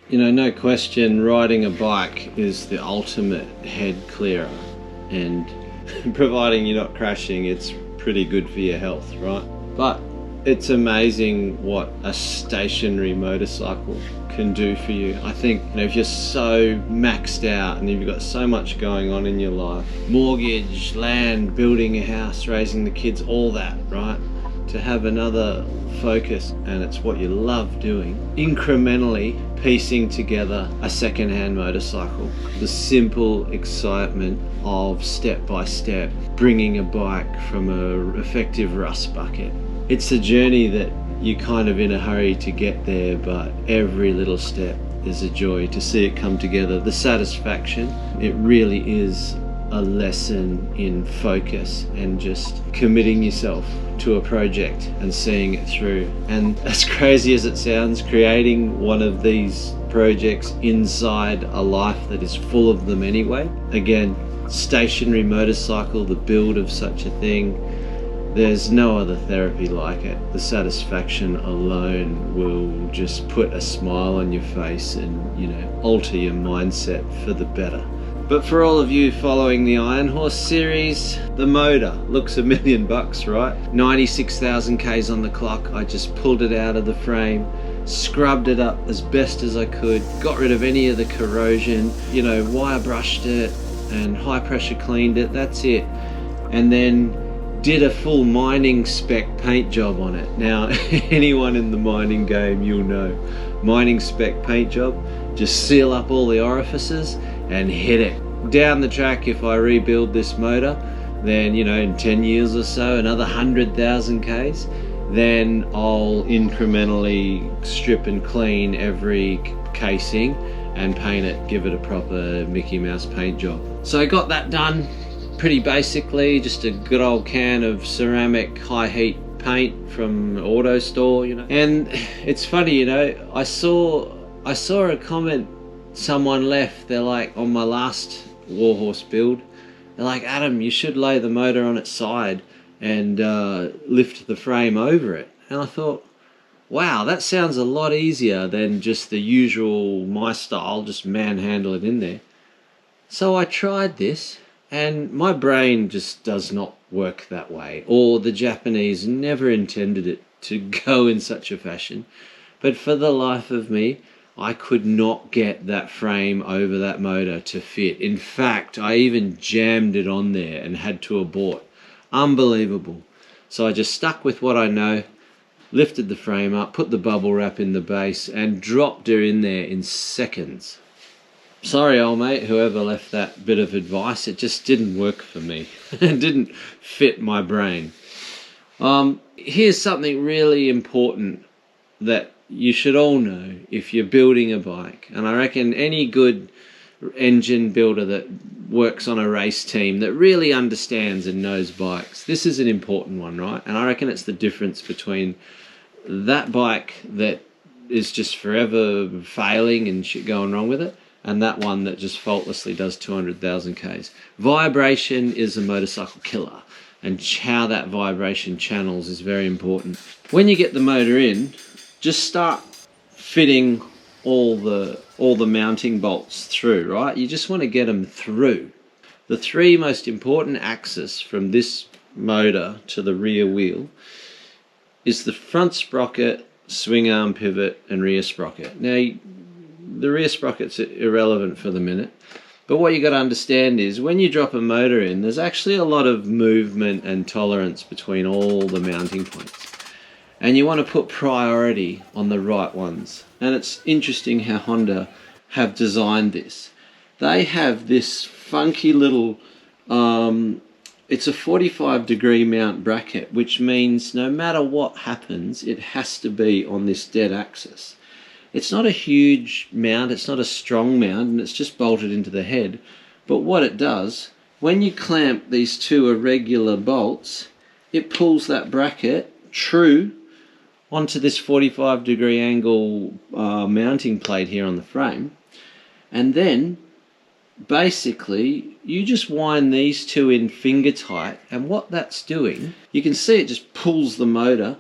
You know, no question, riding a bike is the ultimate head clearer, and providing you're not crashing, it's pretty good for your health, right? But it's amazing what a stationary motorcycle can do for you. I think, you know, if you're so maxed out and you've got so much going on in your life, mortgage, land, building a house, raising the kids, all that, right? To have another focus, and it's what you love doing, incrementally piecing together a second-hand motorcycle. The simple excitement of step by step bringing a bike from a effective rust bucket. It's a journey that you're kind of in a hurry to get there, but every little step is a joy to see it come together. The satisfaction, it really is a lesson in focus and just committing yourself to a project and seeing it through. And as crazy as it sounds, creating one of these projects inside a life that is full of them anyway. Again, stationary motorcycle, the build of such a thing, there's no other therapy like it. The satisfaction alone will just put a smile on your face and, you know, alter your mindset for the better. But for all of you following the Ironhorse series, the motor looks $1 million, right? 96,000 Ks on the clock. I just pulled it out of the frame, scrubbed it up as best as I could, got rid of any of the corrosion, you know, wire brushed it and high pressure cleaned it, that's it. And then did a full mining spec paint job on it. Now, anyone in the mining game, you'll know, mining spec paint job, just seal up all the orifices and hit it. Down the track, if I rebuild this motor, then, you know, in 10 years or so, another 100,000 Ks, then I'll incrementally strip and clean every casing and paint it, give it a proper Mickey Mouse paint job. So I got that done pretty basically, just a good old can of ceramic high heat paint from auto store, you know. And it's funny, you know, I saw a comment someone left, they're like, on my last Warhorse build, they're like, Adam, you should lay the motor on its side and lift the frame over it. And I thought, wow, that sounds a lot easier than just the usual, my style, just manhandle it in there. So I tried this, and my brain just does not work that way, or the Japanese never intended it to go in such a fashion. But for the life of me, I could not get that frame over that motor to fit. In fact, I even jammed it on there and had to abort. Unbelievable. So I just stuck with what I know, lifted the frame up, put the bubble wrap in the base, and dropped her in there in seconds. Sorry, old mate, whoever left that bit of advice, it just didn't work for me. It didn't fit my brain. Here's something really important that you should all know if you're building a bike, and I reckon any good engine builder that works on a race team that really understands and knows bikes, this is an important one, right? And I reckon it's the difference between that bike that is just forever failing and shit going wrong with it, and that one that just faultlessly does 200,000 Ks. Vibration is a motorcycle killer, and how that vibration channels is very important. When you get the motor in, just start fitting all the mounting bolts through, right? You just want to get them through. The three most important axes from this motor to the rear wheel is the front sprocket, swing arm pivot, and rear sprocket. Now, the rear sprocket's irrelevant for the minute, but what you got to understand is when you drop a motor in, there's actually a lot of movement and tolerance between all the mounting points. And you want to put priority on the right ones. And it's interesting how Honda have designed this. They have this funky little, it's a 45-degree mount bracket, which means no matter what happens, it has to be on this dead axis. It's not a huge mount, it's not a strong mount, and it's just bolted into the head. But what it does, when you clamp these two irregular bolts, it pulls that bracket true onto this 45-degree angle mounting plate here on the frame, and then basically you just wind these two in finger tight, and what that's doing, you can see it just pulls the motor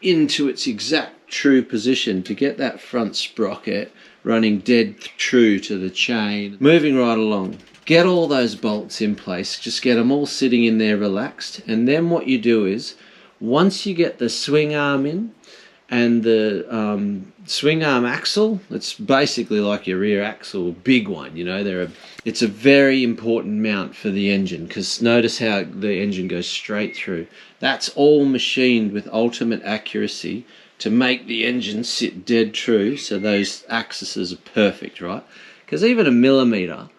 into its exact true position, to get that front sprocket running dead true to the chain. Moving right along. Get all those bolts in place, just get them all sitting in there relaxed, and then what you do is, once you get the swing arm in, and the swing arm axle, it's basically like your rear axle, big one, you know, it's a very important mount for the engine, because notice how the engine goes straight through. That's all machined with ultimate accuracy to make the engine sit dead true, so those axes are perfect, right? Because even a millimeter,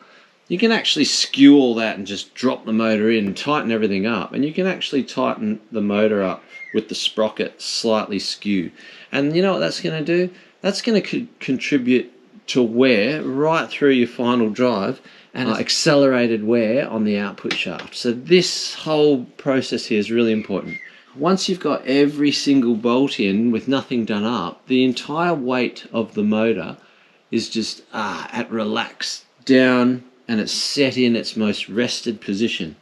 you can actually skew all that and just drop the motor in and tighten everything up, and you can actually tighten the motor up with the sprocket slightly skew. And you know what that's going to do? That's going to contribute to wear right through your final drive, and accelerated wear on the output shaft. So this whole process here is really important. Once you've got every single bolt in with nothing done up, the entire weight of the motor is just at relaxed down, and it's set in its most rested position.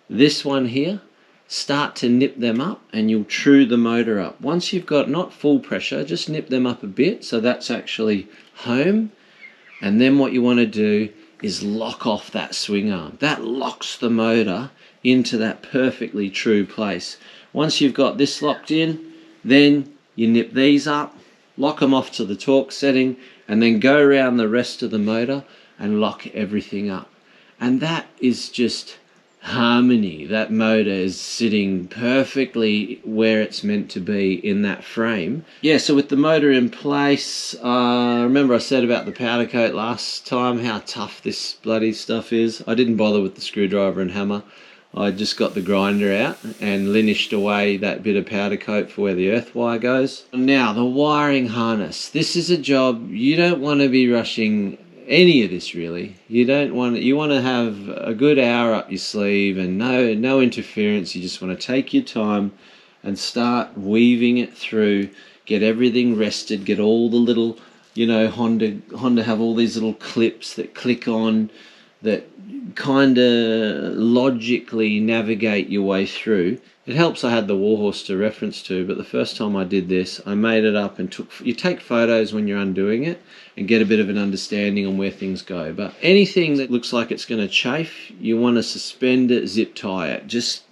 This one here, start to nip them up and you'll true the motor up. Once you've got not full pressure, just nip them up a bit so that's actually home. And then what you want to do is lock off that swing arm. That locks the motor into that perfectly true place. Once you've got this locked in, then you nip these up, lock them off to the torque setting, and then go around the rest of the motor and lock everything up. And that is just harmony. That motor is sitting perfectly where it's meant to be in that frame. Yeah, so with the motor in place, remember I said about the powder coat last time, how tough this bloody stuff is. I didn't bother with the screwdriver and hammer. I just got the grinder out and linished away that bit of powder coat for where the earth wire goes. Now, the wiring harness. This is a job you don't want to be rushing any of this, really. You want to have a good hour up your sleeve and no interference. You just want to take your time and start weaving it through, get everything rested, get all the little, you know, Honda have all these little clips that click on, that kind of logically navigate your way through. It helps I had the Warhorse to reference to, but the first time I did this, I made it up and you take photos when you're undoing it and get a bit of an understanding on where things go. But anything that looks like it's going to chafe, you want to suspend it, zip tie it. Just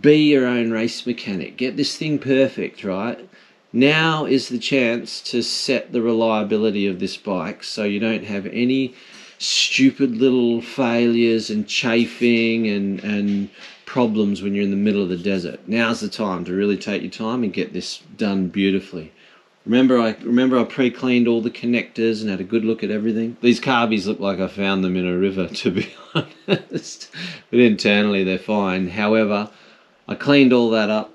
be your own race mechanic. Get this thing perfect, right? Now is the chance to set the reliability of this bike so you don't have any stupid little failures and chafing and problems when you're in the middle of the desert. Now's the time to really take your time and get this done beautifully. Remember I pre-cleaned all the connectors and had a good look at everything. These carbies look like I found them in a river, to be honest, but internally they're fine. However, I cleaned all that up,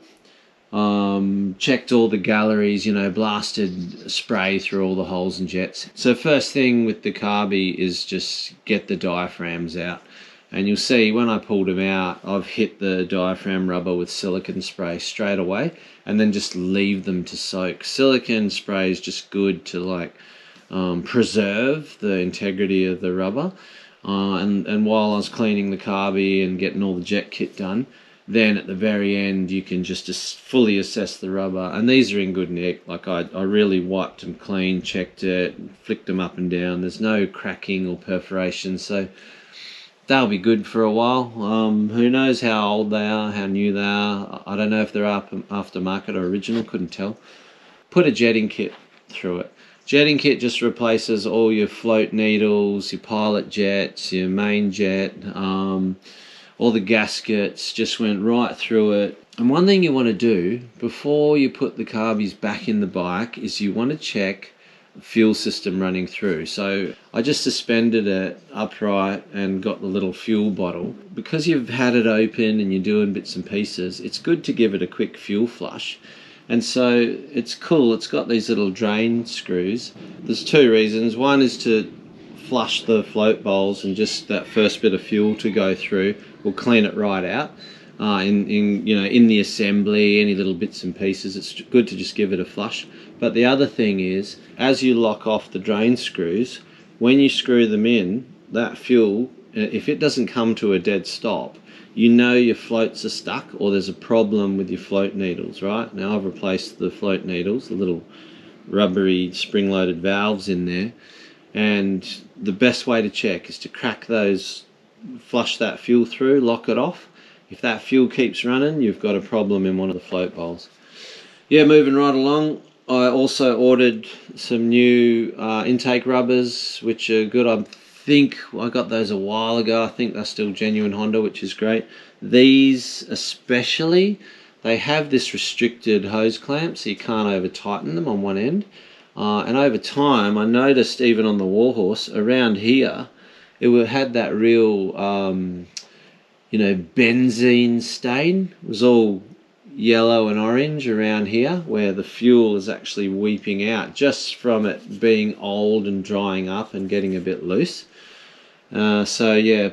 checked all the galleries, you know, blasted spray through all the holes and jets. So first thing with the carby is just get the diaphragms out. And you'll see when I pulled them out, I've hit the diaphragm rubber with silicone spray straight away and then just leave them to soak. Silicone spray is just good to like preserve the integrity of the rubber. And while I was cleaning the carby and getting all the jet kit done, then at the very end you can just fully assess the rubber. And these are in good nick. Like I really wiped them clean, checked it, flicked them up and down. There's no cracking or perforation, so they'll be good for a while. Who knows how old they are, how new they are. I don't know if they're aftermarket or original, couldn't tell. Put a jetting kit through it. Jetting kit just replaces all your float needles, your pilot jets, your main jet, all the gaskets, just went right through it. And one thing you want to do before you put the carbies back in the bike is you want to check fuel system running through. So I just suspended it upright and got the little fuel bottle. Because you've had it open and you're doing bits and pieces, it's good to give it a quick fuel flush. And so it's cool, it's got these little drain screws. There's two reasons. One is to flush the float bowls and just that first bit of fuel to go through will clean it right out. In the assembly, any little bits and pieces, it's good to just give it a flush. But the other thing is, as you lock off the drain screws, when you screw them in, that fuel, if it doesn't come to a dead stop, you know your floats are stuck or there's a problem with your float needles, right? Now I've replaced the float needles, the little rubbery spring-loaded valves in there, and the best way to check is to crack those, flush that fuel through, lock it off. If that fuel keeps running, you've got a problem in one of the float bowls. Yeah, moving right along, I also ordered some new intake rubbers, which are good. I think I got those a while ago. I think they're still genuine Honda, which is great. These especially, they have this restricted hose clamp, so you can't over tighten them on one end. And over time, I noticed even on the Warhorse, around here, it had that real, you know, benzene stain. It was all yellow and orange around here, where the fuel is actually weeping out just from it being old and drying up and getting a bit loose. So yeah,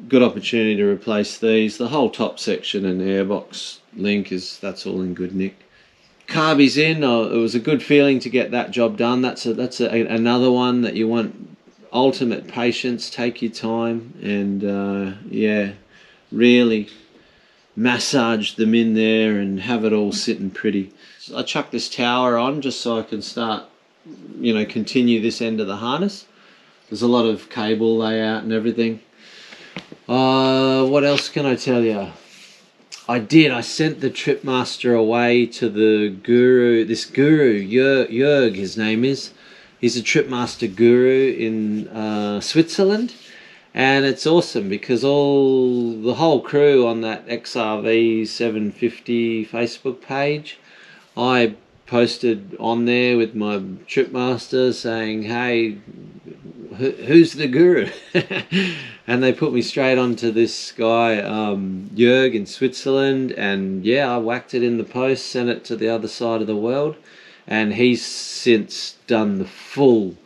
good opportunity to replace these. The whole top section and airbox link that's all in good nick. Carby's in. It was a good feeling to get that job done. That's another one that you want ultimate patience. Take your time and yeah, really massage them in there and have it all sitting pretty. So I chucked this tower on just so I can start, you know, continue this end of the harness. There's a lot of cable layout and everything. What else can I tell you? I sent the Tripmaster away to the guru, this guru, Jörg his name is. He's a Tripmaster guru in Switzerland. And it's awesome because the whole crew on that XRV 750 Facebook page, I posted on there with my Tripmaster saying, hey, who's the guru? And they put me straight onto this guy, Jörg in Switzerland, and yeah, I whacked it in the post, sent it to the other side of the world, and he's since done the full,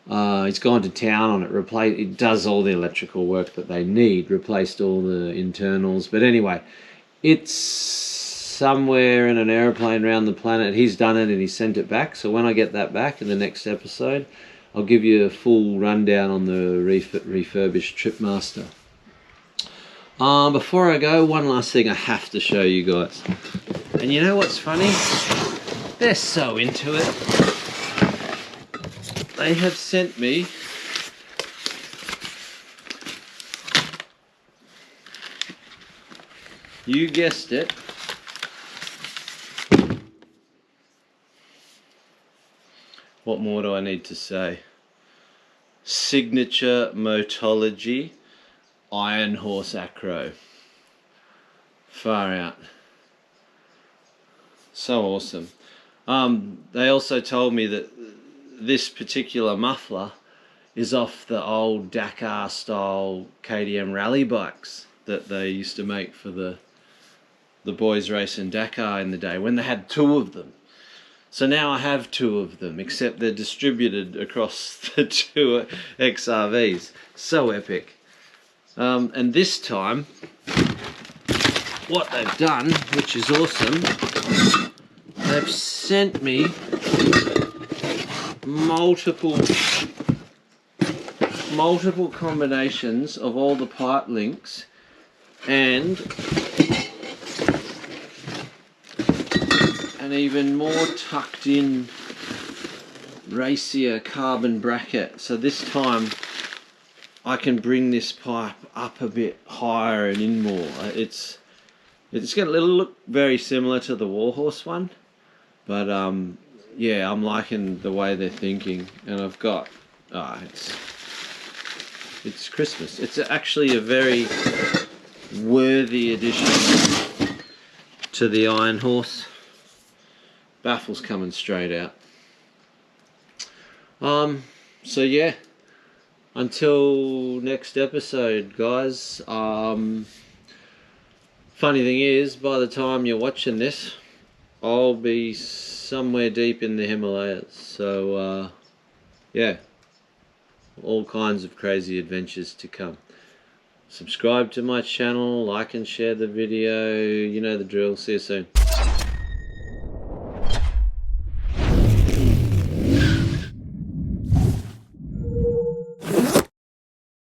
he's gone to town on it, it does all the electrical work that they need, replaced all the internals, but anyway, it's somewhere in an aeroplane around the planet. He's done it and he sent it back, so when I get that back in the next episode, I'll give you a full rundown on the refurbished Tripmaster. Before I go, one last thing I have to show you guys. And you know what's funny? They're so into it. They have sent me you guessed it, what more do I need to say? Signature Motology Ironhorse Acro. Far out. So awesome. They also told me that this particular muffler is off the old Dakar style KTM rally bikes that they used to make for the boys racing Dakar in the day when they had two of them. So now I have two of them, except they're distributed across the two XRVs. So epic. And this time, what they've done, which is awesome, they've sent me multiple combinations of all the pipe links and an even more tucked in racier carbon bracket. So this time I can bring this pipe up a bit higher and in more. It's going to look very similar to the Warhorse one, but yeah, I'm liking the way they're thinking, and I've got it's Christmas. It's actually a very worthy addition to the Ironhorse. Baffles coming straight out. So yeah, until next episode, guys. Funny thing is, by the time you're watching this, I'll be somewhere deep in the Himalayas. So yeah, all kinds of crazy adventures to come. Subscribe to my channel, like and share the video, you know the drill. See you soon.